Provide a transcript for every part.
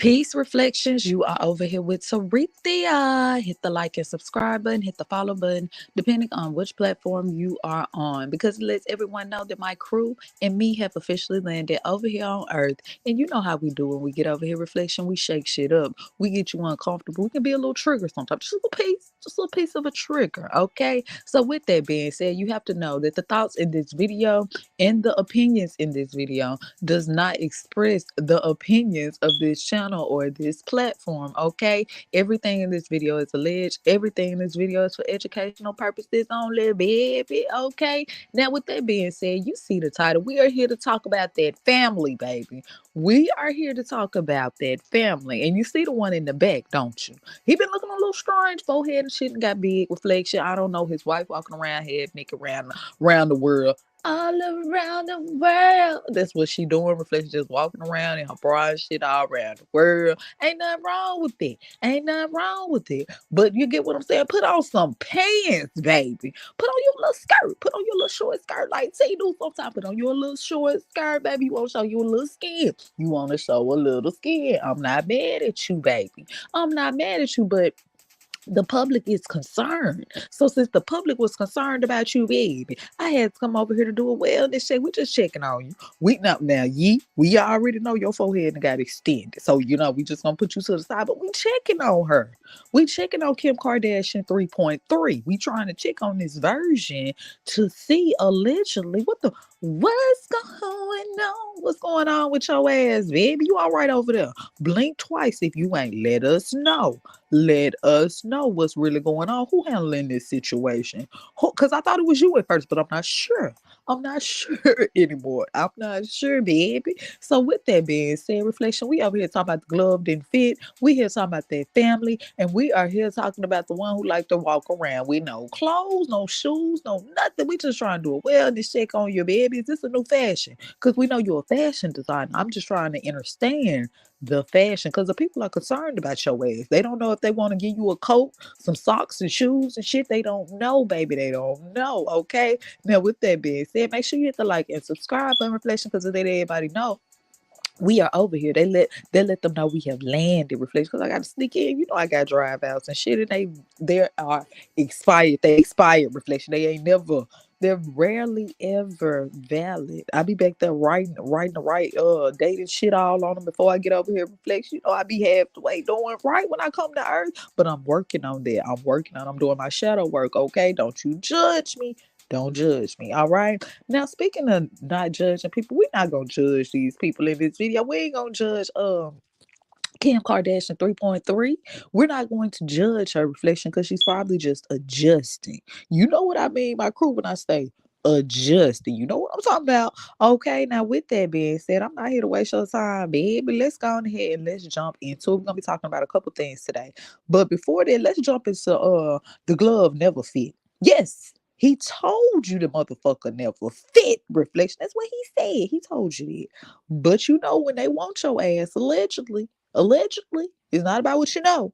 Peace Reflections. You are over here with Sarithia. Hit the like and subscribe button, hit the follow button, depending on which platform you are on, because it lets everyone know that my crew and me have officially landed over here on Earth. And you know how we do when we get over here, Reflection. We shake shit up. We get you uncomfortable. We can be a little trigger sometimes. Just a little piece of a trigger. Okay. So with that being said, you have to know that the thoughts in this video and the opinions in this video does not express the opinions of this channel or this platform. Okay, everything in this video is alleged. Everything in this video is for educational purposes only, baby. Okay, now with that being said, you see the title. We are here to talk about that family, baby. We are here to talk about that family. And you see the one in the back, don't you? He been looking a little strange, forehead and shit, and got big reflection. I don't know, his wife walking around head naked around the world. All around the world. That's what she doing. Reflection just walking around in her bra and shit all around the world. Ain't nothing wrong with it. Ain't nothing wrong with it. But you get what I'm saying? Put on some pants, baby. Put on your little skirt. Put on your little short skirt like T do sometimes. Put on your little short skirt, baby. You want to show you a little skin. You want to show a little skin. I'm not mad at you, baby. I'm not mad at you, but the public is concerned. So since the public was concerned about you, baby, I had to come over here to do a wellness check. We just checking on you. We already know your forehead and got extended. So, we just gonna put you to the side, but we checking on her. We checking on Kim Kardashian 3.3. We trying to check on this version to see allegedly what's going on? What's going on with your ass, baby? You all right over there? Blink twice if you ain't. Let us know. Let us know what's really going on. Who handling this situation? Because I thought it was you at first, but I'm not sure. I'm not sure anymore. I'm not sure, baby. So with that being said, Reflection, we over here talking about the glove didn't fit. We here talking about that family, and we are here talking about the one who like to walk around with no clothes, no shoes, no nothing. We just trying to do a wellness check on your baby. Is this a new fashion? Because we know you're a fashion designer. I'm just trying to understand the fashion, because the people are concerned about your ass. They don't know if they want to give you a coat, some socks and shoes and shit. They don't know, baby. They don't know. Okay. Now, with that being said, make sure you hit the like and subscribe button, Reflection, because they let everybody know we are over here. They let them know we have landed, Reflection, because I got to sneak in. I got drive outs and shit, and they are expired. They expired, Reflection. They're rarely ever valid. I be back there writing the right date and shit all on them before I get over here, Reflection. I be halfway doing right when I come to Earth, but I'm working on that. I'm doing my shadow work. Okay, don't you judge me. Don't judge me, all right? Now, speaking of not judging people, we're not going to judge these people in this video. We ain't going to judge Kim Kardashian 3.3. We're not going to judge her, Reflection, because she's probably just adjusting. You know what I mean, my crew, when I say adjusting. You know what I'm talking about? Okay, now with that being said, I'm not here to waste your time, baby. Let's go on ahead and let's jump into it. We're going to be talking about a couple things today. But before that, let's jump into the glove never fit. Yes. He told you the motherfucker never fit, Reflection. That's what he said. He told you that. But when they want your ass, allegedly, it's not about what you know.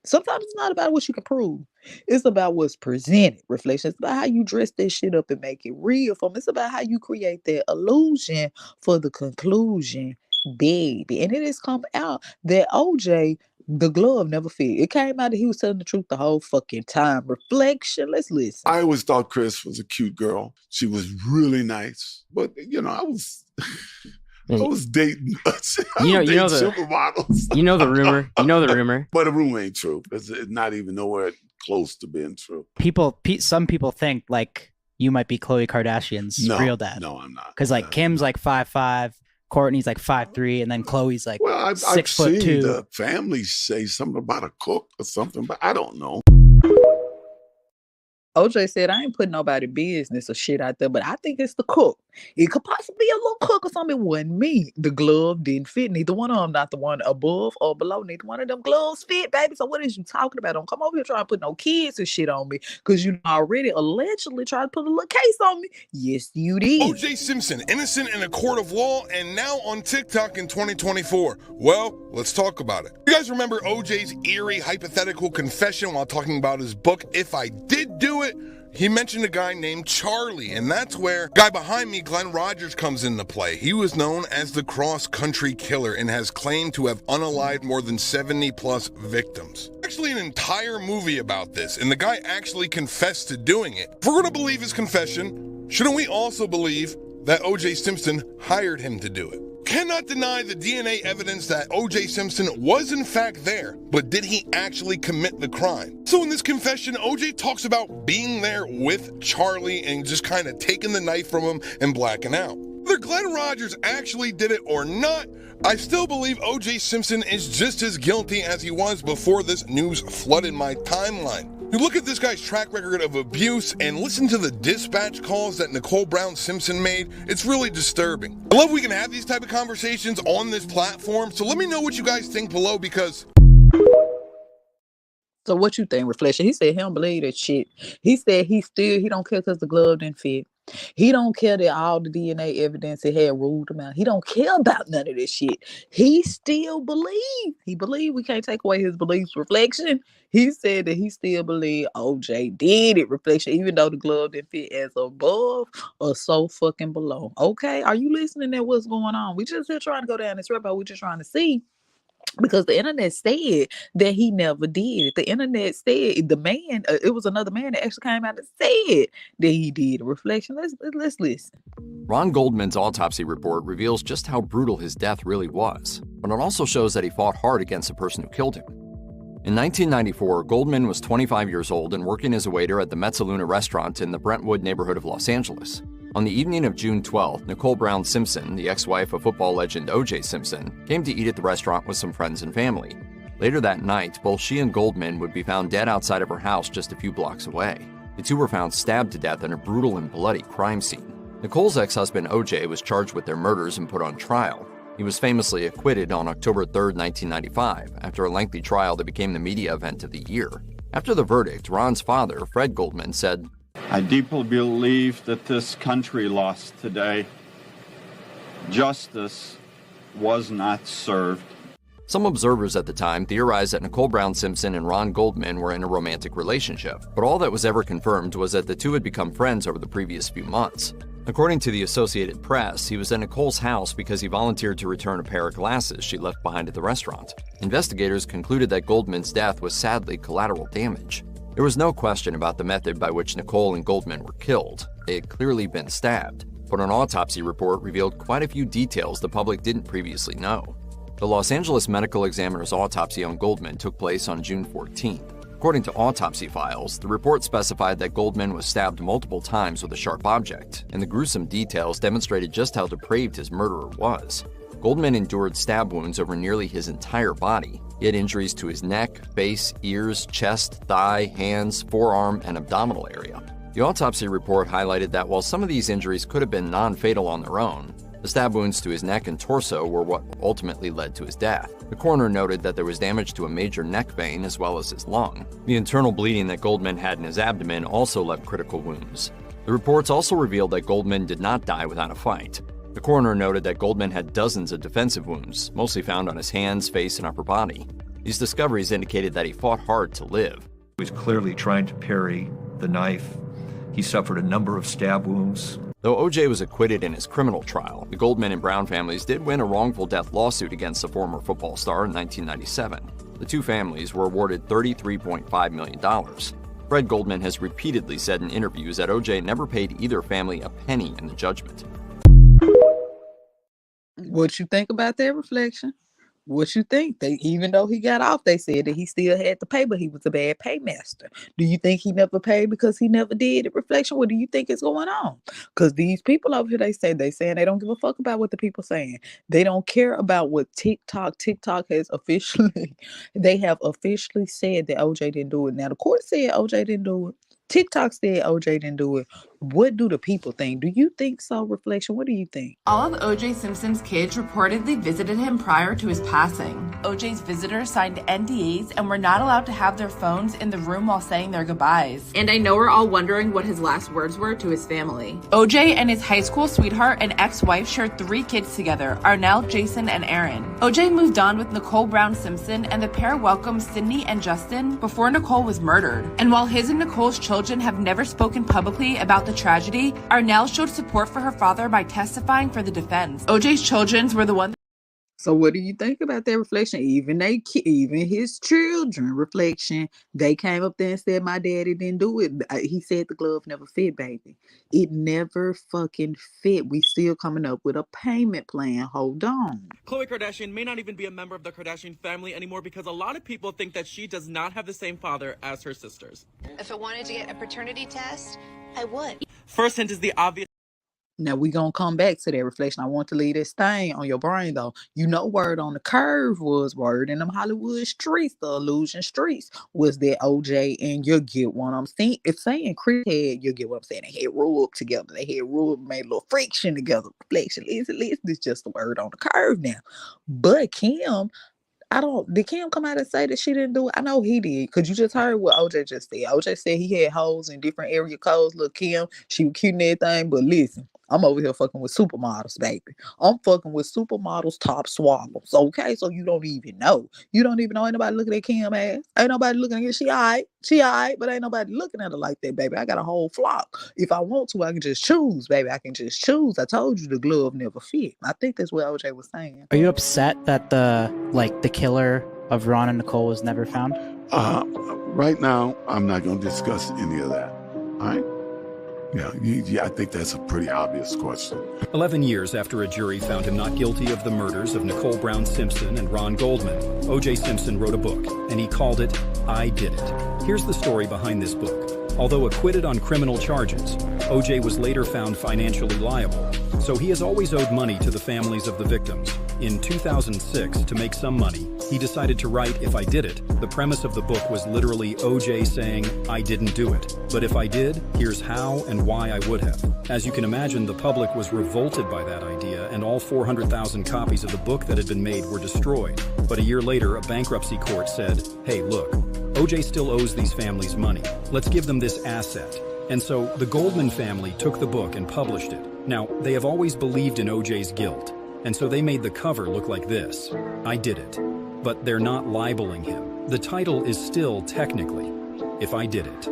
Sometimes it's not about what you can prove. It's about what's presented, Reflection. It's about how you dress that shit up and make it real for them. It's about how you create that illusion for the conclusion, baby. And it has come out that OJ, the glove never fit. It came out that he was telling the truth the whole fucking time. Reflection, let's listen. I always thought Kris was a cute girl. She was really nice. But, I was dating supermodels. You know the rumor. But the rumor ain't true. It's not even nowhere close to being true. Some people think like you might be Khloe Kardashian's real dad. No, I'm not. Because Kim's like 5'5", Kourtney's like 5'3", and then Khloe's like 6'2". I've seen the family say something about a cook or something, but I don't know. OJ said, I ain't putting nobody business or shit out there, but I think it's the cook. It could possibly be a little cook or something. It wasn't me. The glove didn't fit. Neither one of them, not the one above or below. Neither one of them gloves fit, baby. So what is you talking about? Don't come over here trying to put no kids and shit on me, because you already allegedly tried to put a little case on me. Yes, you did. O.J. Simpson, innocent in a court of law and now on TikTok in 2024. Well, let's talk about it. You guys remember O.J.'s eerie hypothetical confession while talking about his book, If I Did Do It? he mentioned a guy named Charlie, and that's where guy behind me, Glenn Rogers, comes into play. He was known as the cross-country killer and has claimed to have unalived more than 70 plus victims. Actually, an entire movie about this, and the guy actually confessed to doing it. If we're going to believe his confession, shouldn't we also believe that O.J. Simpson hired him to do it? Cannot deny the DNA evidence that O.J. Simpson was in fact there, but did he actually commit the crime? So in this confession, O.J. talks about being there with Charlie and just kind of taking the knife from him and blacking out. Whether Glenn Rogers actually did it or not, I still believe O.J. Simpson is just as guilty as he was before this news flooded my timeline. You look at this guy's track record of abuse and listen to the dispatch calls that Nicole Brown Simpson made. It's really disturbing. I love we can have these type of conversations on this platform, so let me know what you guys think below, because... So what you think, Reflection? He said he don't believe that shit. He said he don't care because the glove didn't fit. He don't care that all the DNA evidence it had ruled him out. He don't care about none of this shit. He still believes. He believes we can't take away his beliefs. Reflection. He said that he still believes OJ did it. Reflection, even though the glove didn't fit as above or so fucking below. Okay, are you listening to what's going on? We just here trying to go down this road. We're just trying to see. Because the internet said that he never did it. The internet said the man, it was another man that actually came out and said that he did a Reflection. Let's listen. Ron Goldman's autopsy report reveals just how brutal his death really was, but it also shows that he fought hard against the person who killed him. In 1994, Goldman was 25 years old and working as a waiter at the Mezzaluna restaurant in the Brentwood neighborhood of Los Angeles. On the evening of June 12th, Nicole Brown Simpson, the ex-wife of football legend O.J. Simpson, came to eat at the restaurant with some friends and family. Later that night, both she and Goldman would be found dead outside of her house just a few blocks away. The two were found stabbed to death in a brutal and bloody crime scene. Nicole's ex-husband O.J. was charged with their murders and put on trial. He was famously acquitted on October 3, 1995, after a lengthy trial that became the media event of the year. After the verdict, Ron's father, Fred Goldman, said, I deeply believe that this country lost today. Justice was not served. Some observers at the time theorized that Nicole Brown Simpson and Ron Goldman were in a romantic relationship, but all that was ever confirmed was that the two had become friends over the previous few months. According to the Associated Press, he was at Nicole's house because he volunteered to return a pair of glasses she left behind at the restaurant. Investigators concluded that Goldman's death was sadly collateral damage. There was no question about the method by which Nicole and Goldman were killed. They had clearly been stabbed, but an autopsy report revealed quite a few details the public didn't previously know. The Los Angeles Medical Examiner's autopsy on Goldman took place on June 14th. According to autopsy files, the report specified that Goldman was stabbed multiple times with a sharp object, and the gruesome details demonstrated just how depraved his murderer was. Goldman endured stab wounds over nearly his entire body. He had injuries to his neck, face, ears, chest, thigh, hands, forearm, and abdominal area. The autopsy report highlighted that while some of these injuries could have been non-fatal on their own, the stab wounds to his neck and torso were what ultimately led to his death. The coroner noted that there was damage to a major neck vein as well as his lung. The internal bleeding that Goldman had in his abdomen also left critical wounds. The reports also revealed that Goldman did not die without a fight. The coroner noted that Goldman had dozens of defensive wounds, mostly found on his hands, face, and upper body. These discoveries indicated that he fought hard to live. He was clearly trying to parry the knife. He suffered a number of stab wounds. Though O.J. was acquitted in his criminal trial, the Goldman and Brown families did win a wrongful death lawsuit against the former football star in 1997. The two families were awarded $33.5 million. Fred Goldman has repeatedly said in interviews that O.J. never paid either family a penny in the judgment. What you think about that, Reflection? What you think? Even though he got off, they said that he still had to pay, but he was a bad paymaster. Do you think he never paid because he never did it? Reflection, what do you think is going on? Because these people over here, they saying they don't give a fuck about what the people saying. They don't care about what TikTok has officially, they have officially said that OJ didn't do it. Now, the court said OJ didn't do it. TikTok said OJ didn't do it. What do the people think? Do you think so, Reflection? What do you think? All of O.J. Simpson's kids reportedly visited him prior to his passing. OJ's visitors signed NDAs and were not allowed to have their phones in the room while saying their goodbyes. And I know we're all wondering what his last words were to his family. OJ and his high school sweetheart and ex-wife shared 3 kids together, Arnell, Jason, and Aaron. OJ moved on with Nicole Brown Simpson, and the pair welcomed Sydney and Justin before Nicole was murdered. And while his and Nicole's children have never spoken publicly about the tragedy, Arnell showed support for her father by testifying for the defense. OJ's children were the ones. So what do you think about that reflection? Even his children reflection, they came up there and said, my daddy didn't do it. He said the glove never fit, baby. It never fucking fit. We still coming up with a payment plan. Hold on. Khloe Kardashian may not even be a member of the Kardashian family anymore because a lot of people think that she does not have the same father as her sisters. If I wanted to get a paternity test, I would. First hint is the obvious. Now we gonna come back to that reflection. I want to leave this thing on your brain though. You know, word on the curve was word in them Hollywood streets, the illusion streets, was that OJ and you get what I'm saying. It's saying Kris had, you get what I'm saying. They had rubbed together. They had rubbed, made a little friction together. Reflection. It's just the word on the curve now. But Kim, did Kim come out and say that she didn't do it? I know he did, because you just heard what OJ just said. OJ said he had holes in different area codes. Look, Kim, she was cute and everything, but listen, I'm over here fucking with supermodels, baby. I'm fucking with supermodels, top swallows. Okay, so you don't even know. You don't even know. Ain't nobody looking at Kim ass. Ain't nobody looking at her. She all right, but ain't nobody looking at her like that, baby. I got a whole flock. If I want to, I can just choose, baby. I can just choose. I told you the glove never fit. I think that's what OJ was saying. Are you upset that the killer of Ron and Nicole was never found? Right now, I'm not going to discuss any of that. All right? Yeah, I think that's a pretty obvious question. 11 years after a jury found him not guilty of the murders of Nicole Brown Simpson and Ron Goldman, O.J. Simpson wrote a book, and he called it I Did It. Here's the story behind this book. Although acquitted on criminal charges, O.J. was later found financially liable, so he has always owed money to the families of the victims. In 2006, to make some money, he decided to write If I Did It. The premise of the book was literally O.J. saying, I didn't do it. But if I did, here's how and why I would have. As you can imagine, the public was revolted by that idea, and all 400,000 copies of the book that had been made were destroyed. But a year later, a bankruptcy court said, hey, look, O.J. still owes these families money. Let's give them this asset. And so the Goldman family took the book and published it. Now, they have always believed in O.J.'s guilt, and so they made the cover look like this. I Did It. But they're not libeling him. The title is still technically If I Did It.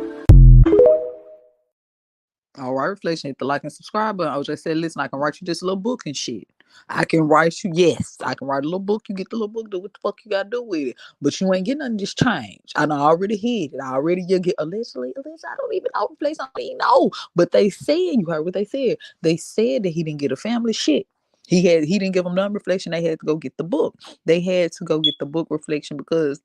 All right, reflection, hit the like and subscribe button. OJ said, listen, I can write you this little book and shit. I can write a little book. You get the little book, do what the fuck you gotta do with it. But you ain't getting nothing just change. I already hid it. You get allegedly, I don't even know the place. I don't even know. But they said, you heard what they said. They said that he didn't get a family shit. He didn't give them none reflection. They had to go get the book. They had to go get the book reflection because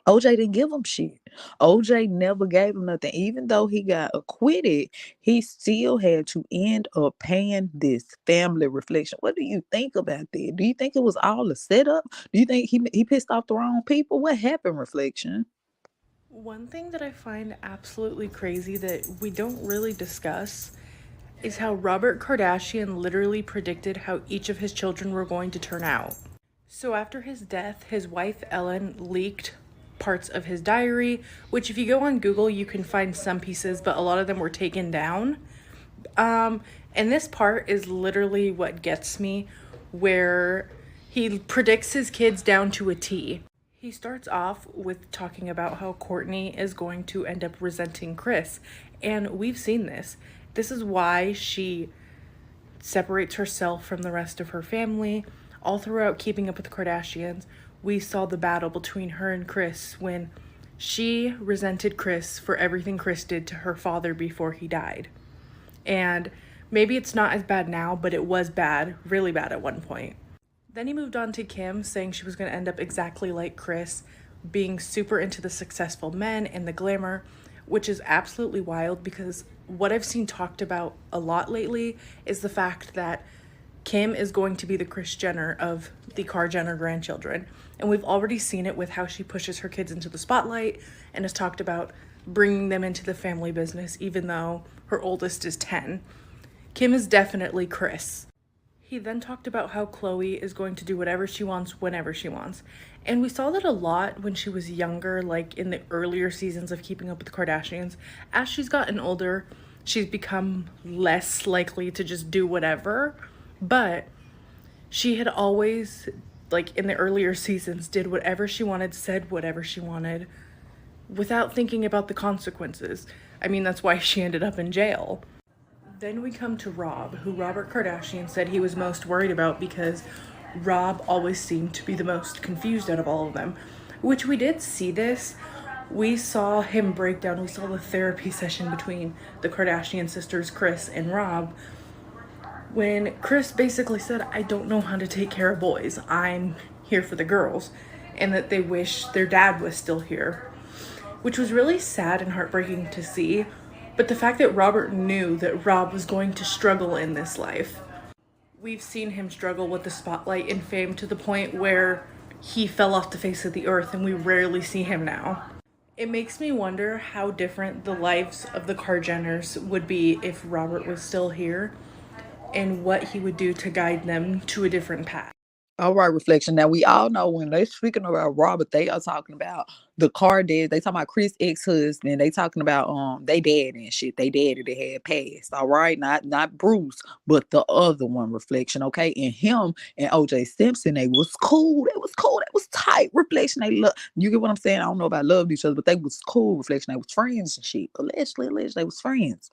OJ didn't give him shit. OJ never gave him nothing. Even though he got acquitted, he still had to end up paying this family reflection. What do you think about that? Do you think it was all a setup? Do you think he pissed off the wrong people? What happened, reflection? One thing that I find absolutely crazy that we don't really discuss is how Robert Kardashian literally predicted how each of his children were going to turn out. So after his death, his wife Ellen leaked parts of his diary, which if you go on Google, you can find some pieces, but a lot of them were taken down. And this part is literally what gets me, where he predicts his kids down to a T. He starts off with talking about how Kourtney is going to end up resenting Kris, and we've seen this. This is why she separates herself from the rest of her family. All throughout Keeping Up with the Kardashians, we saw the battle between her and Kris when she resented Kris for everything Kris did to her father before he died. And maybe it's not as bad now, but it was bad, really bad at one point. Then he moved on to Kim, saying she was going to end up exactly like Kris, being super into the successful men and the glamour, which is absolutely wild because what I've seen talked about a lot lately is the fact that Kim is going to be the Kris Jenner of the Kar Jenner grandchildren. And we've already seen it with how she pushes her kids into the spotlight and has talked about bringing them into the family business, even though her oldest is 10. Kim is definitely Kris. He then talked about how Khloe is going to do whatever she wants, whenever she wants. And we saw that a lot when she was younger, like in the earlier seasons of Keeping Up with the Kardashians. As she's gotten older, she's become less likely to just do whatever. But she had always, like in the earlier seasons, did whatever she wanted, said whatever she wanted, without thinking about the consequences. I mean, that's why she ended up in jail. Then we come to Rob, who Robert Kardashian said he was most worried about because Rob always seemed to be the most confused out of all of them, which we did see this. We saw him break down, we saw the therapy session between the Kardashian sisters, Kris and Rob, when Kris basically said, I don't know how to take care of boys, I'm here for the girls, and that they wish their dad was still here, which was really sad and heartbreaking to see. But the fact that Robert knew that Rob was going to struggle in this life. We've seen him struggle with the spotlight and fame to the point where he fell off the face of the earth and we rarely see him now. It makes me wonder how different the lives of the Kardashians would be if Robert was still here and what he would do to guide them to a different path. All right, Reflection. Now, we all know when they're speaking about Robert, they are talking about the Kardashians. They talking about Kris' ex-husband. They talking about they daddy and shit. They daddy that had passed. All right, not Bruce, but the other one, Reflection. Okay, and him and O.J. Simpson, they was cool. They was cool. They was tight. Reflection. They love. You get what I'm saying? I don't know about loved each other, but they was cool. Reflection. They was friends and shit. Allegedly, they was friends.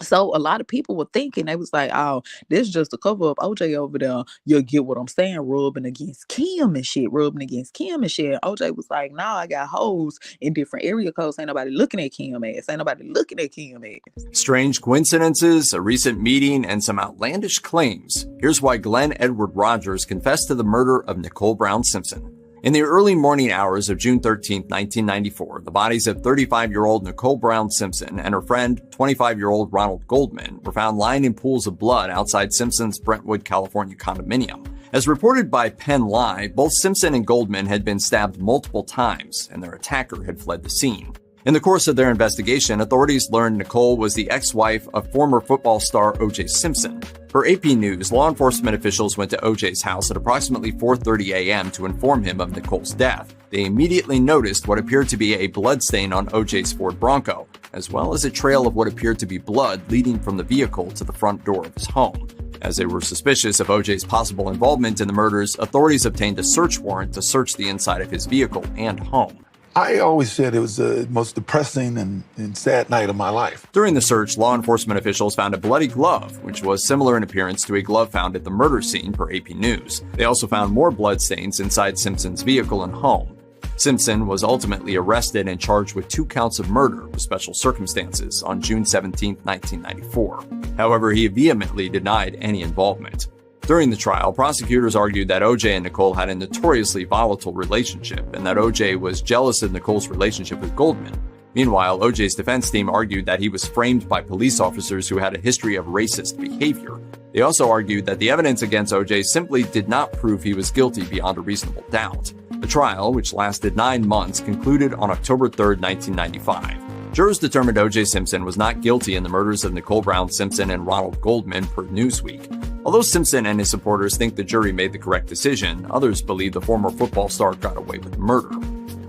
So a lot of people were thinking, they was like, oh, this is just a cover up. OJ over there, you'll get what I'm saying, rubbing against Kim and shit. OJ was like, no, I got hoes in different area codes. Ain't nobody looking at Kim ass. Strange coincidences, a recent meeting, and some outlandish claims. Here's why Glenn Edward Rogers confessed to the murder of Nicole Brown Simpson. In the early morning hours of June 13, 1994, the bodies of 35-year-old Nicole Brown Simpson and her friend, 25-year-old Ronald Goldman, were found lying in pools of blood outside Simpson's Brentwood, California condominium. As reported by Penn Live, both Simpson and Goldman had been stabbed multiple times, and their attacker had fled the scene. In the course of their investigation, authorities learned Nicole was the ex-wife of former football star O.J. Simpson. Per AP News, law enforcement officials went to O.J.'s house at approximately 4:30 a.m. to inform him of Nicole's death. They immediately noticed what appeared to be a bloodstain on O.J.'s Ford Bronco, as well as a trail of what appeared to be blood leading from the vehicle to the front door of his home. As they were suspicious of O.J.'s possible involvement in the murders, authorities obtained a search warrant to search the inside of his vehicle and home. I always said it was the most depressing and sad night of my life. During the search, law enforcement officials found a bloody glove, which was similar in appearance to a glove found at the murder scene per AP News. They also found more bloodstains inside Simpson's vehicle and home. Simpson was ultimately arrested and charged with 2 counts of murder with special circumstances on June 17, 1994. However, he vehemently denied any involvement. During the trial, prosecutors argued that O.J. and Nicole had a notoriously volatile relationship and that O.J. was jealous of Nicole's relationship with Goldman. Meanwhile, O.J.'s defense team argued that he was framed by police officers who had a history of racist behavior. They also argued that the evidence against O.J. simply did not prove he was guilty beyond a reasonable doubt. The trial, which lasted 9 months, concluded on October 3, 1995. Jurors determined O.J. Simpson was not guilty in the murders of Nicole Brown Simpson and Ronald Goldman, per Newsweek. Although Simpson and his supporters think the jury made the correct decision, others believe the former football star got away with murder.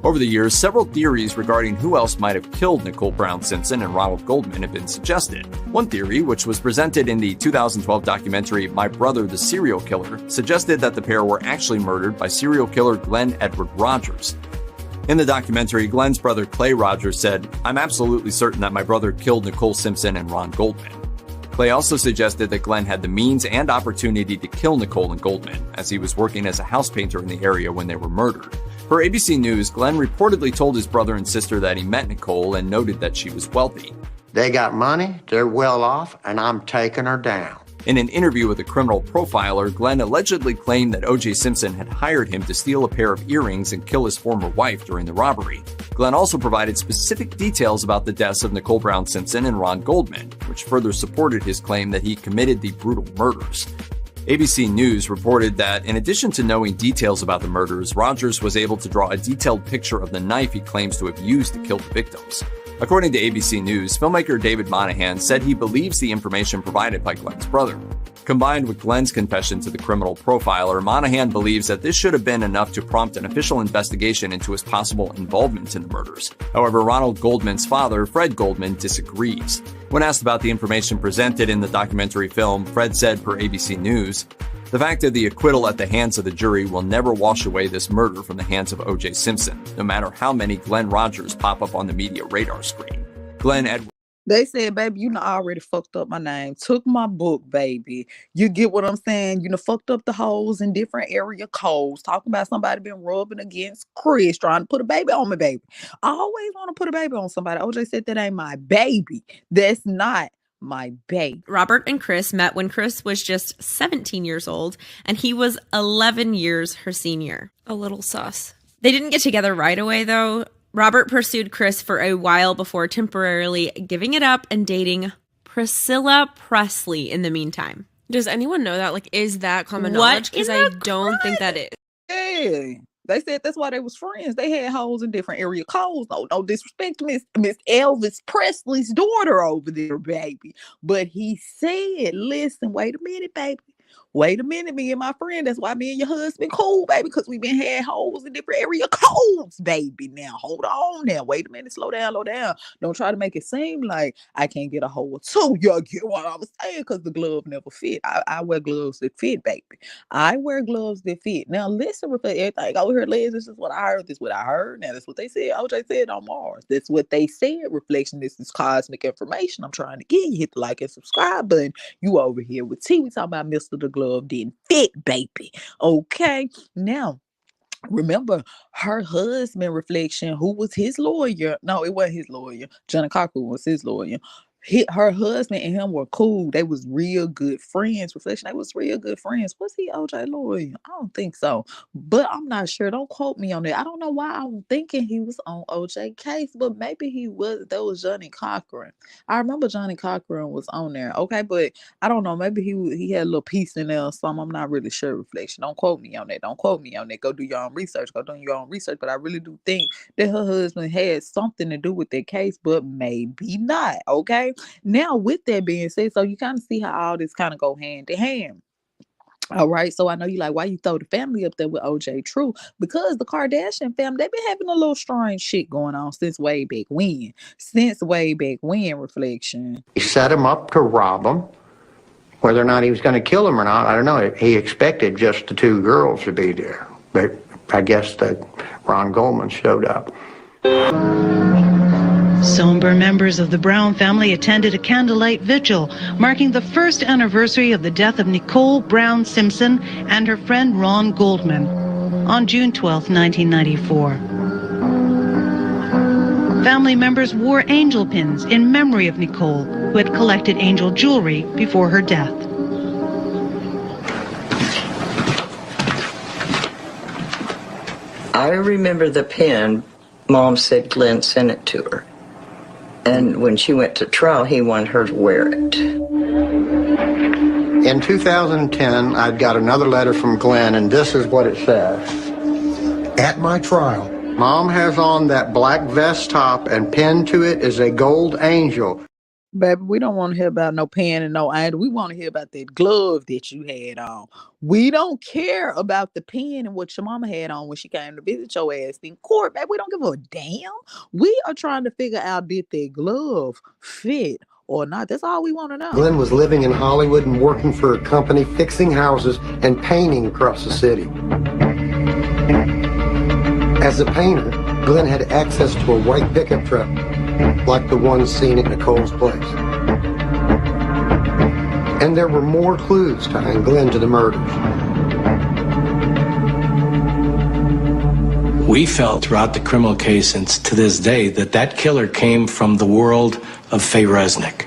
Over the years, several theories regarding who else might have killed Nicole Brown Simpson and Ronald Goldman have been suggested. One theory, which was presented in the 2012 documentary My Brother the Serial Killer, suggested that the pair were actually murdered by serial killer Glenn Edward Rogers. In the documentary, Glenn's brother Clay Rogers said, "I'm absolutely certain that my brother killed Nicole Simpson and Ron Goldman." Clay also suggested that Glenn had the means and opportunity to kill Nicole and Goldman, as he was working as a house painter in the area when they were murdered. Per ABC News, Glenn reportedly told his brother and sister that he met Nicole and noted that she was wealthy. "They got money, they're well off, and I'm taking her down." In an interview with a criminal profiler, Glenn allegedly claimed that O.J. Simpson had hired him to steal a pair of earrings and kill his former wife during the robbery. Glenn also provided specific details about the deaths of Nicole Brown Simpson and Ron Goldman, which further supported his claim that he committed the brutal murders. ABC News reported that in addition to knowing details about the murders, Rogers was able to draw a detailed picture of the knife he claims to have used to kill the victims. According to ABC News, filmmaker David Monahan said he believes the information provided by Glenn's brother. Combined with Glenn's confession to the criminal profiler, Monahan believes that this should have been enough to prompt an official investigation into his possible involvement in the murders. However, Ronald Goldman's father, Fred Goldman, disagrees. When asked about the information presented in the documentary film, Fred said per ABC News, "The fact of the acquittal at the hands of the jury will never wash away this murder from the hands of O.J. Simpson, no matter how many Glenn Rogers pop up on the media radar screen." Glenn Edwards. They said, baby, you know, I already fucked up my name. Took my book, baby. You get what I'm saying? You know, fucked up the holes in different area codes. Talking about somebody been rubbing against Kris, trying to put a baby on me, baby. I always want to put a baby on somebody. OJ said that ain't my baby. That's not my baby. Robert and Kris met when Kris was just 17 years old, and he was 11 years her senior. A little sus. They didn't get together right away, though. Robert pursued Kris for a while before temporarily giving it up and dating Priscilla Presley in the meantime. Does anyone know that? Like, is that common knowledge? Because I don't think that is. Yeah. They said that's why they was friends. They had holes in different area codes. No disrespect to Miss Elvis Presley's daughter over there, baby. But he said, listen, wait a minute, baby. Wait a minute, me and my friend. That's why me and your husband cool, baby, because we been had holes in different area codes, baby. Now, hold on now. Wait a minute. Slow down, slow down. Don't try to make it seem like I can't get a hole too. You get what I was saying? Because the glove never fit. I wear gloves that fit, baby. I wear gloves that fit. Now, listen, reflect everything over here, ladies. This is what I heard. This is what I heard. Now, that's what they said. OJ said on Mars. That's what they said. Reflection. This is cosmic information I'm trying to get you. Hit the like and subscribe button. You over here with T. We talking about Mr. The Glove didn't fit, baby. Okay. Now, remember her husband, Reflection, who was his lawyer. No, it wasn't his lawyer. Johnny Cochran was his lawyer. Her husband and him were cool. They was real good friends. Reflection, they was real good friends. Was he OJ lawyer? I don't think so. But I'm not sure. Don't quote me on that. I don't know why I'm thinking he was on OJ case, but maybe he was. That was Johnny Cochran. I remember Johnny Cochran was on there. Okay, but I don't know. Maybe he had a little piece in there or something. I'm not really sure, Reflection. Don't quote me on that. Don't quote me on that. Go do your own research. Go do your own research. But I really do think that her husband had something to do with that case, but maybe not. Okay. Now, with that being said, so you kind of see how all this kind of go hand in hand. All right. So I know you like, why you throw the family up there with OJ? True. Because the Kardashian family, they've been having a little strange shit going on since way back when. Reflection. He set him up to rob him. Whether or not he was going to kill him or not, I don't know. He expected just the two girls to be there. But I guess that Ron Goldman showed up. Somber members of the Brown family attended a candlelight vigil marking the first anniversary of the death of Nicole Brown Simpson and her friend Ron Goldman on June 12, 1994. Family members wore angel pins in memory of Nicole, who had collected angel jewelry before her death. I remember the pin. Mom said Glenn sent it to her. And when she went to trial, he wanted her to wear it. In 2010, I'd got another letter from Glenn, and this is what it says. At my trial, Mom has on that black vest top, and pinned to it is a gold angel. Baby, we don't want to hear about no pen and no angel. We want to hear about that glove that you had on. We don't care about the pen and what your mama had on when she came to visit your ass in court, baby. We don't give a damn. We are trying to figure out, did that glove fit or not? That's all we want to know. Glenn was living in Hollywood and working for a company fixing houses and painting across the city. As a painter, Glenn had access to a white pickup truck, like the one seen at Nicole's place. And there were more clues tying Glenn to the murders. We felt throughout the criminal case and to this day that killer came from the world of Faye Resnick.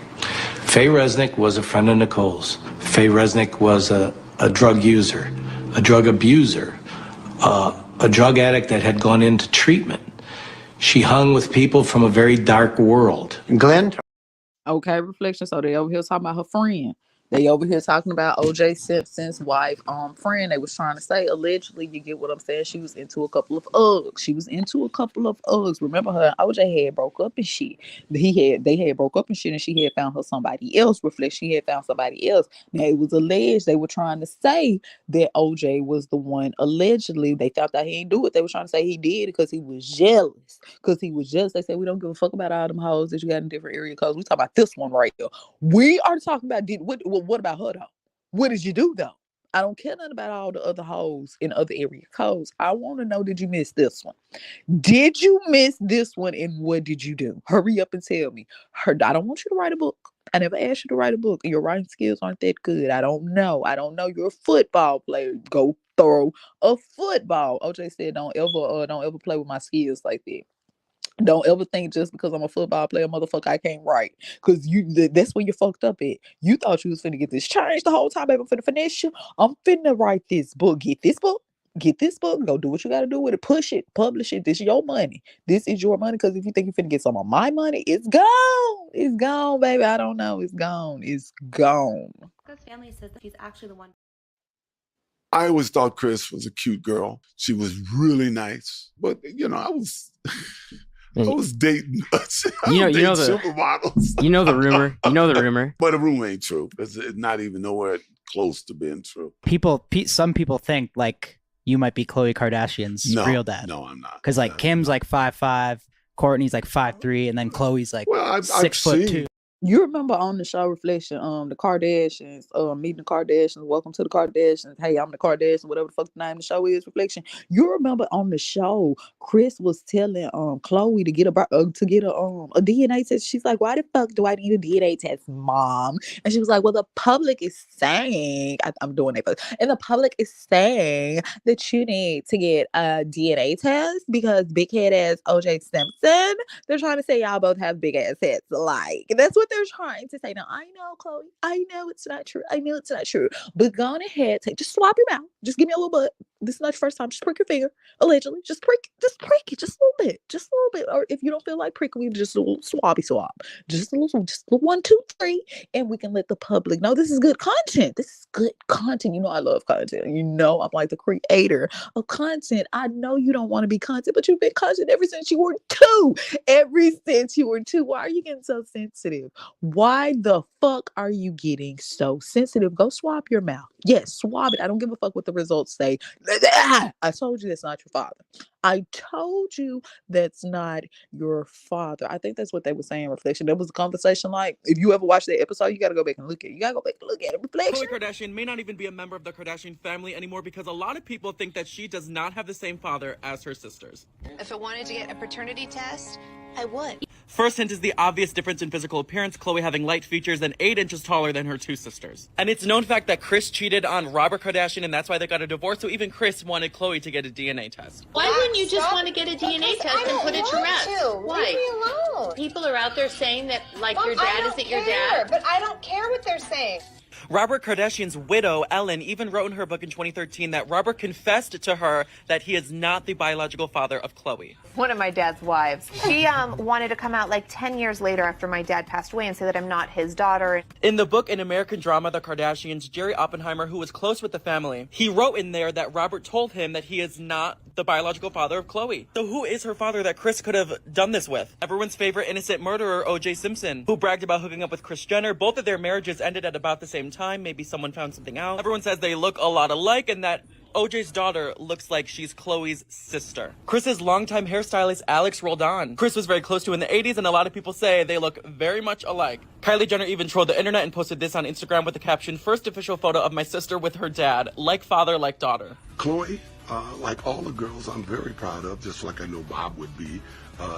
Faye Resnick was a friend of Nicole's. Faye Resnick was a drug user, a drug abuser, a drug addict that had gone into treatment. She hung with people from a very dark world. Glenn? Okay, Reflection. So they over here talking about her friend. They over here talking about OJ Simpson's wife, friend. They was trying to say allegedly. You get what I'm saying? She was into a couple of Uggs. Remember, her and OJ had broke up and shit. They had broke up and shit, and she had found her somebody else. She had found somebody else. Now it was alleged. They were trying to say that OJ was the one. Allegedly, they thought that he didn't do it. They were trying to say he did because he was jealous. They said we don't give a fuck about all them hoes that you got in different area codes. We talking about this one right here. We are talking about what about her though? What did you do though? I don't care nothing about all the other hoes in other area codes. I want to know, did you miss this one? Did you miss this one, and what did you do? Hurry up and tell me. I don't want you to write a book. I never asked you to write a book. Your writing skills aren't that good. I don't know. You're a football player. Go throw a football. OJ said, don't ever play with my skills like that. Don't ever think just because I'm a football player, motherfucker, I can't write. Because that's where you fucked up at. You thought you was finna get this change the whole time, baby. I'm finna finish you. I'm finna write this book. Get this book. Go do what you gotta do with it. Push it. Publish it. This is your money. This is your money. Because if you think you're finna get some of my money, it's gone. It's gone, baby. I don't know. It's gone. It's gone. His family says that he's actually the one. I always thought Kris was a cute girl. She was really nice. But, I was dating supermodels. You know the rumor. But the rumor ain't true. It's not even nowhere close to being true. Some people think like you might be Khloe Kardashian's real dad. No, I'm not. Because like Kim's like 5'5", Kourtney's like 5'3", and then Khloe's like 6'2". You remember on the show Reflection, the Kardashians, meeting the Kardashians, welcome to the Kardashians. Hey, I'm the Kardashian, whatever the fuck the name of the show is, Reflection. You remember on the show, Kris was telling Khloe to get a DNA test. She's like, why the fuck do I need a DNA test, mom? And she was like, well, the public is saying, I'm doing it, and the public is saying that you need to get a DNA test because big head ass OJ Simpson. They're trying to say y'all both have big ass heads. Like, that's what they're trying to say. Now, I know, Khloe. I know it's not true. But go on ahead. Just swap your mouth. Just give me a little butt. This is not your first time. Just prick your finger. Allegedly. Just prick it. Just a little bit. Or if you don't feel like pricking, we just a little swabby swab. Just a little 1, 2, 3. And we can let the public know this is good content. You know I love content. You know I'm like the creator of content. I know you don't want to be content, but you've been content ever since you were 2. Why are you getting so sensitive? Why the fuck are you getting so sensitive? Go swab your mouth. Yes, swab it. I don't give a fuck what the results say. I told you that's not your father. I told you that's not your father. I think that's what they were saying, Reflection. There was a conversation like, if you ever watched that episode, you got to go back and look at it. Reflection. Khloe Kardashian may not even be a member of the Kardashian family anymore because a lot of people think that she does not have the same father as her sisters. If I wanted to get a paternity test, I would. First hint is the obvious difference in physical appearance, Khloe having light features and 8 inches taller than her 2 sisters. And it's known fact that Kris cheated on Robert Kardashian, and that's why they got a divorce, so even Kris wanted Khloe to get a DNA test. Why wouldn't you just want to get a DNA test and put it to rest? Why? Leave me alone. People are out there saying that, like, your dad isn't your dad. But I don't care what they're saying. Robert Kardashian's widow, Ellen, even wrote in her book in 2013 that Robert confessed to her that he is not the biological father of Khloe. One of my dad's wives. She wanted to come out like 10 years later after my dad passed away and say that I'm not his daughter. In the book, An American Drama, The Kardashians, Jerry Oppenheimer, who was close with the family, he wrote in there that Robert told him that he is not the biological father of Khloe. So who is her father that Kris could have done this with? Everyone's favorite innocent murderer, OJ Simpson, who bragged about hooking up with Kris Jenner. Both of their marriages ended at about the same time. Maybe someone found something out. Everyone says they look a lot alike and that OJ's daughter looks like she's Khloe's sister. Kris's longtime hairstylist, Alex Roldan. Kris was very close to in the 80s, and a lot of people say they look very much alike. Kylie Jenner even trolled the internet and posted this on Instagram with the caption, "First official photo of my sister with her dad. Like father, like daughter." Khloe, like all the girls, I'm very proud of, just like I know Bob would be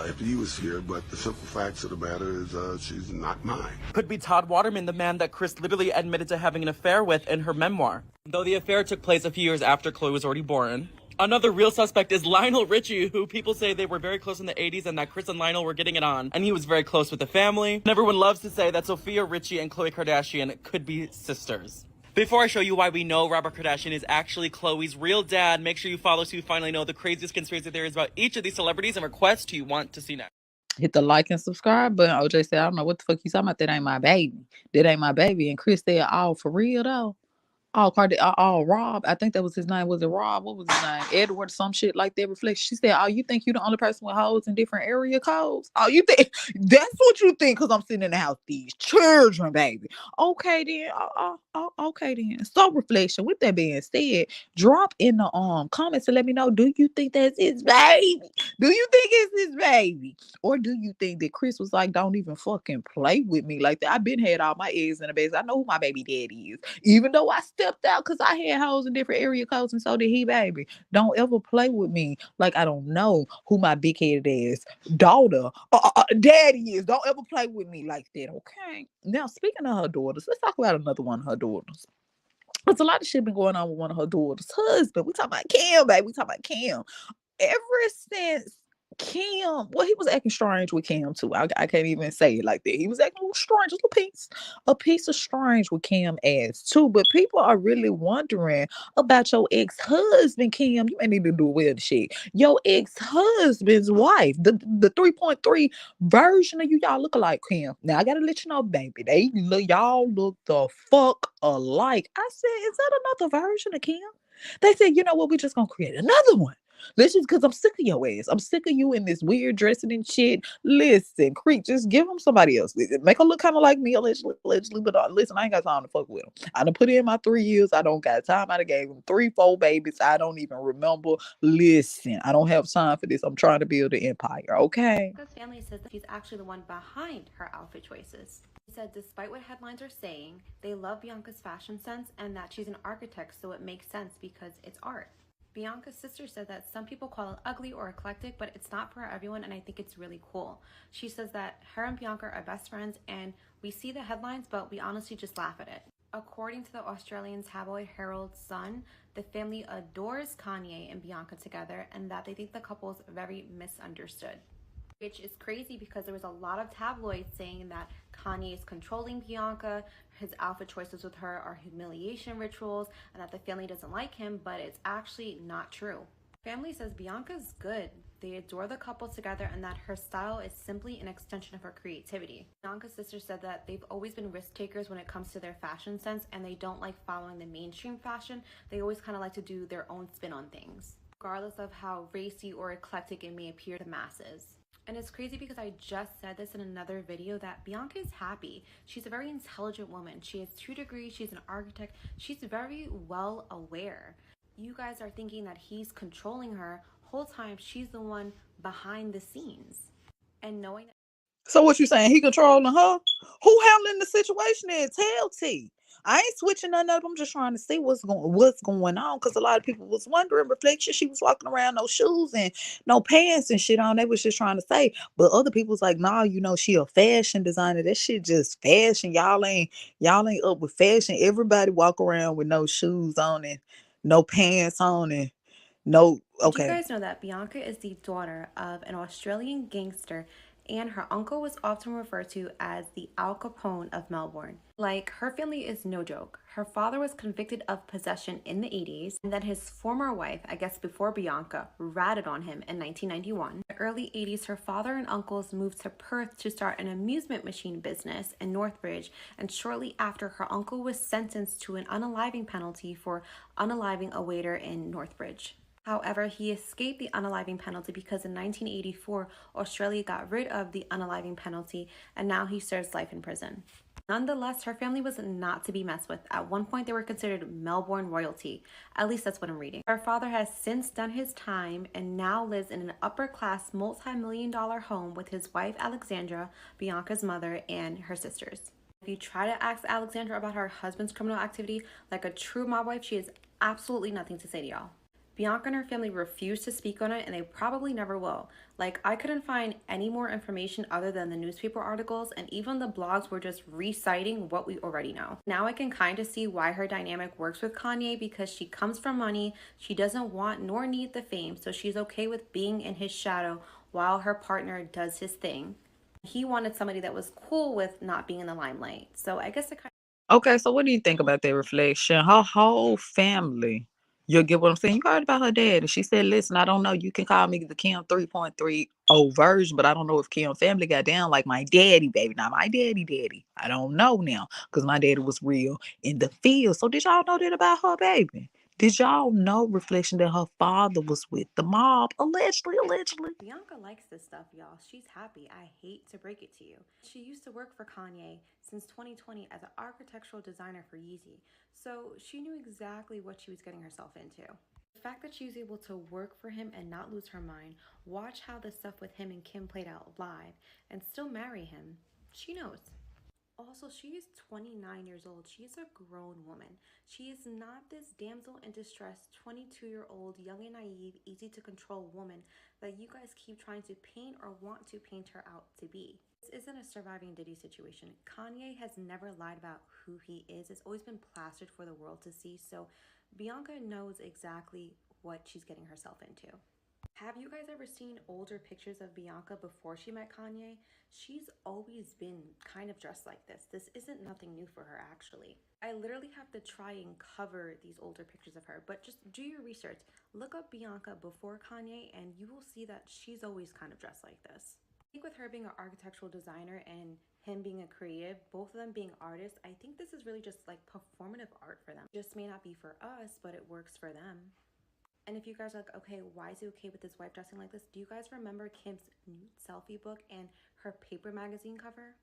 if he was here. But the simple facts of the matter is she's not mine. Could be Todd Waterman, the man that Kris literally admitted to having an affair with in her memoir. Though the affair took place a few years after Khloe was already born. Another real suspect is Lionel Richie, who people say they were very close in the 80s and that Kris and Lionel were getting it on. And he was very close with the family. And everyone loves to say that Sophia Richie and Khloe Kardashian could be sisters. Before I show you why we know Robert Kardashian is actually Khloe's real dad, make sure you follow so you finally know the craziest conspiracy theories about each of these celebrities and requests you want to see next. Hit the like and subscribe button. OJ said, I don't know what the fuck you talking about. That ain't my baby. That ain't my baby. And Kris said, oh, for real though? Rob. I think that was his name. Was it Rob? What was his name? Edward, some shit like that. Reflection. She said, "Oh, you think you the only person with hoes in different area codes? Oh, you think that's what you think? Because I'm sitting in the house, these children, baby. Okay then. Okay then. So reflection. With that being said, drop in the comments and let me know. Do you think that's his baby? Do you think it's his baby, or do you think that Kris was like, don't even fucking play with me like that? I've been had all my eggs in the base. I know who my baby daddy is. Even though I stepped out because I had hoes in different area codes and so did he, baby. Don't ever play with me like I don't know who my big headed ass daughter, daddy is. Don't ever play with me like that, okay? Now, speaking of her daughters, let's talk about another one of her daughters. There's a lot of shit been going on with one of her daughters' husband. We talking about Kim, baby. We talking about Kim. Ever since Kim, well, he was acting strange with Kim too. I can't even say it like that. He was acting a little strange, just a piece of strange with Kim ass too. But people are really wondering about your ex-husband, Kim. You ain't need to do weird shit. Your ex-husband's wife, the 3.3 version of you, y'all look alike, Kim. Now I gotta let you know, baby, y'all look the fuck alike. I said, is that another version of Kim? They said, you know what? We just gonna create another one. Listen, because I'm sick of your ass. I'm sick of you in this weird dressing and shit. Listen, Creek, just give him somebody else. Make her look kind of like me, allegedly. But listen, I ain't got time to fuck with him. I done put in my 3 years. I don't got time. I done gave him 3, 4 babies. I don't even remember. Listen, I don't have time for this. I'm trying to build an empire, okay? Bianca's family says that she's actually the one behind her outfit choices. She said despite what headlines are saying, they love Bianca's fashion sense and that she's an architect, so it makes sense because it's art. Bianca's sister said that some people call it ugly or eclectic, but it's not for everyone, and I think it's really cool. She says that her and Bianca are best friends, and we see the headlines, but we honestly just laugh at it. According to the Australian tabloid Herald Sun, the family adores Kanye and Bianca together, and that they think the couple is very misunderstood. Which is crazy because there was a lot of tabloids saying that Kanye is controlling Bianca, his outfit choices with her are humiliation rituals, and that the family doesn't like him, but it's actually not true. Family says Bianca's good. They adore the couple together and that her style is simply an extension of her creativity. Bianca's sister said that they've always been risk takers when it comes to their fashion sense, and they don't like following the mainstream fashion. They always kind of like to do their own spin on things, regardless of how racy or eclectic it may appear to the masses. And it's crazy because I just said this in another video that Bianca is happy. She's a very intelligent woman. She has 2 degrees. She's an architect. She's very well aware. You guys are thinking that he's controlling her. Whole time she's the one behind the scenes. And knowing that. So what you saying? He controlling her? Who handling the situation is? Tell T. I ain't switching none of them. I'm just trying to see what's going on, because a lot of people was wondering. Reflection, she was walking around no shoes and no pants and shit on. They was just trying to say, but other people was like, nah, you know, she a fashion designer. That shit just fashion. Y'all ain't up with fashion. Everybody walk around with no shoes on and no pants on and no. Okay. Did you guys know that Bianca is the daughter of an Australian gangster, and her uncle was often referred to as the Al Capone of Melbourne? Like, her family is no joke. Her father was convicted of possession in the 80s, and then his former wife, I guess before Bianca, ratted on him in 1991. In the early 80s, her father and uncles moved to Perth to start an amusement machine business in Northbridge, and shortly after, her uncle was sentenced to an unaliving penalty for unaliving a waiter in Northbridge. However, he escaped the unaliving penalty because in 1984, Australia got rid of the unaliving penalty, and now he serves life in prison. Nonetheless, her family was not to be messed with. At one point, they were considered Melbourne royalty. At least that's what I'm reading. Her father has since done his time and now lives in an upper-class, multi-million-dollar home with his wife, Alexandra, Bianca's mother, and her sisters. If you try to ask Alexandra about her husband's criminal activity, like a true mob wife, she has absolutely nothing to say to y'all. Bianca and her family refuse to speak on it, and they probably never will. Like, I couldn't find any more information other than the newspaper articles, and even the blogs were just reciting what we already know. Now I can kind of see why her dynamic works with Kanye, because she comes from money, she doesn't want nor need the fame, so she's okay with being in his shadow while her partner does his thing. He wanted somebody that was cool with not being in the limelight. So I guess it kind of... Okay, so what do you think about that, Reflection? Her whole family You get what I'm saying? You heard about her dad. And she said, listen, I don't know. You can call me the Kim 3.30 version, but I don't know if Kim family got down like my daddy, baby. Not my daddy. I don't know now because my daddy was real in the field. So did y'all know that about her, baby? Did y'all know, Reflection, that her father was with the mob? Allegedly. Bianca likes this stuff, y'all. She's happy. I hate to break it to you. She used to work for Kanye since 2020 as an architectural designer for Yeezy, so she knew exactly what she was getting herself into. The fact that she was able to work for him and not lose her mind, watch how the stuff with him and Kim played out live, and still marry him, she knows. Also, she is 29 years old. She is a grown woman. She is not this damsel in distress, 22-year-old, young and naive, easy to control woman that you guys keep trying to paint or want to paint her out to be. This isn't a surviving Diddy situation. Kanye has never lied about who he is. It's always been plastered for the world to see, so Bianca knows exactly what she's getting herself into. Have you guys ever seen older pictures of Bianca before she met Kanye? She's always been kind of dressed like this. This isn't nothing new for her, actually. I literally have to try and cover these older pictures of her, but just do your research. Look up Bianca before Kanye and you will see that she's always kind of dressed like this. I think with her being an architectural designer and him being a creative, both of them being artists, I think this is really just like performative art for them. It just may not be for us, but it works for them. And if you guys are like, okay, why is it okay with his wife dressing like this? Do you guys remember Kim's nude selfie book and her paper magazine cover?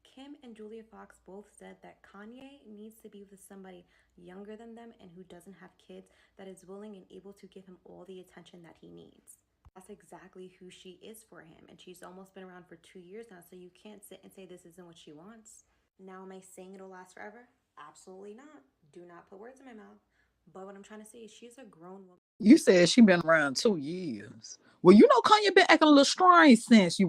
Kim and Julia Fox both said that Kanye needs to be with somebody younger than them and who doesn't have kids, that is willing and able to give him all the attention that he needs. That's exactly who she is for him. And she's almost been around for 2 years now, so you can't sit and say this isn't what she wants. Now, am I saying it'll last forever? Absolutely not. Do not put words in my mouth. But what I'm trying to say is she's a grown woman. You said she been around 2 years. Well, you know Kanye been acting a little strange since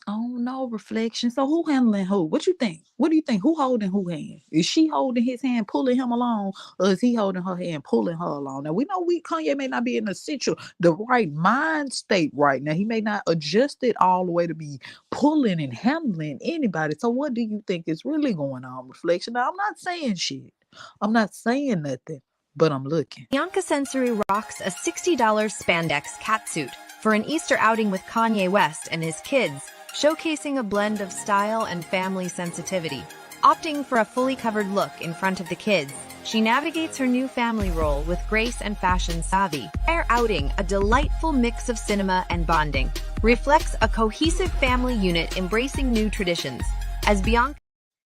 I don't know, Reflection. So who handling who? What you think? What do you think? Who holding who hand? Is she holding his hand, pulling him along, or is he holding her hand, pulling her along? Now we know Kanye may not be in the right mind state right now. He may not adjust it all the way to be pulling and handling anybody. So what do you think is really going on, Reflection? Now I'm not saying shit. I'm not saying nothing, but I'm looking. Bianca Sensory rocks a $60 spandex catsuit for an Easter outing with Kanye West and his kids, showcasing a blend of style and family sensitivity. Opting for a fully covered look in front of the kids, she navigates her new family role with grace and fashion savvy. Their outing, a delightful mix of cinema and bonding, reflects a cohesive family unit embracing new traditions. As Bianca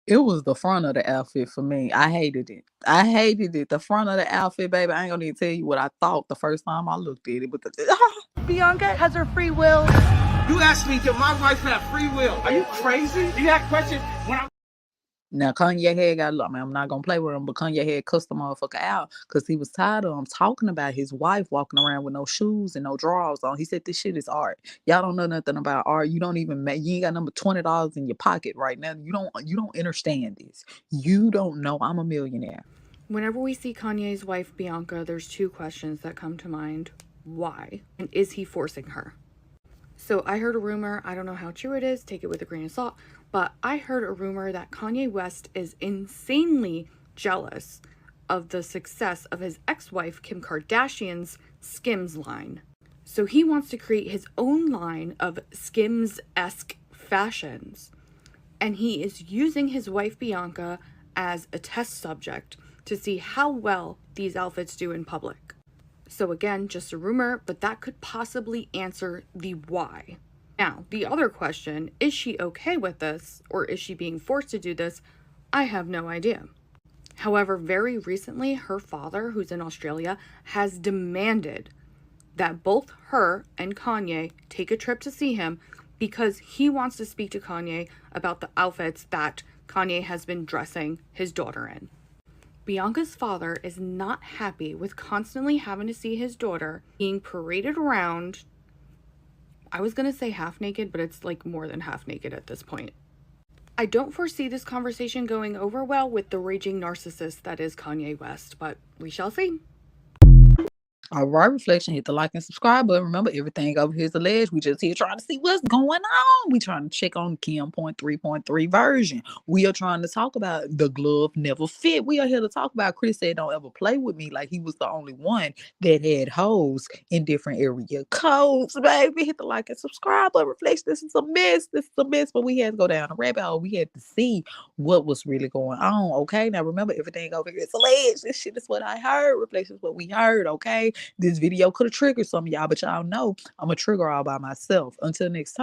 It was the front of the outfit for me. I hated it. The front of the outfit, baby. I ain't gonna even tell you what I thought the first time I looked at it. But Bianca has her free will. You asked me, did my wife have free will? Are you crazy? You had questions when now Kanye had got, I mean, I'm not gonna play with him, but Kanye had cussed the motherfucker out because he was tired of him talking about his wife walking around with no shoes and no drawers on. He said this shit is art. Y'all don't know nothing about art. You don't even you ain't got number $20 in your pocket right now. You don't understand this. You don't know I'm a millionaire. Whenever we see Kanye's wife Bianca, there's two questions that come to mind. Why? And is he forcing her? So I heard a rumor, I don't know how true it is, take it with a grain of salt, but I heard a rumor that Kanye West is insanely jealous of the success of his ex-wife Kim Kardashian's Skims line. So he wants to create his own line of Skims-esque fashions. And he is using his wife Bianca as a test subject to see how well these outfits do in public. So again, just a rumor, but that could possibly answer the why. Now, the other question, is she okay with this, or is she being forced to do this? I have no idea. However, very recently, her father, who's in Australia, has demanded that both her and Kanye take a trip to see him because he wants to speak to Kanye about the outfits that Kanye has been dressing his daughter in. Bianca's father is not happy with constantly having to see his daughter being paraded around. I was going to say half naked, but it's like more than half naked at this point. I don't foresee this conversation going over well with the raging narcissist that is Kanye West, but we shall see. All right, Reflection, hit the like and subscribe button. Remember, everything over here is alleged. We just here trying to see what's going on. We trying to check on Kim 3.3 version. We are trying to talk about the glove never fit. We are here to talk about Kris said don't ever play with me, like he was the only one that had hoes in different area codes, baby. Hit the like and subscribe button. Reflection, this is a mess. This is a mess, but we had to go down a rabbit hole. We had to see what was really going on, okay? Now, remember, everything over here is alleged. This shit is what I heard. Reflection is what we heard, okay? This video could have triggered some of y'all, but y'all know I'm a trigger all by myself. Until next time.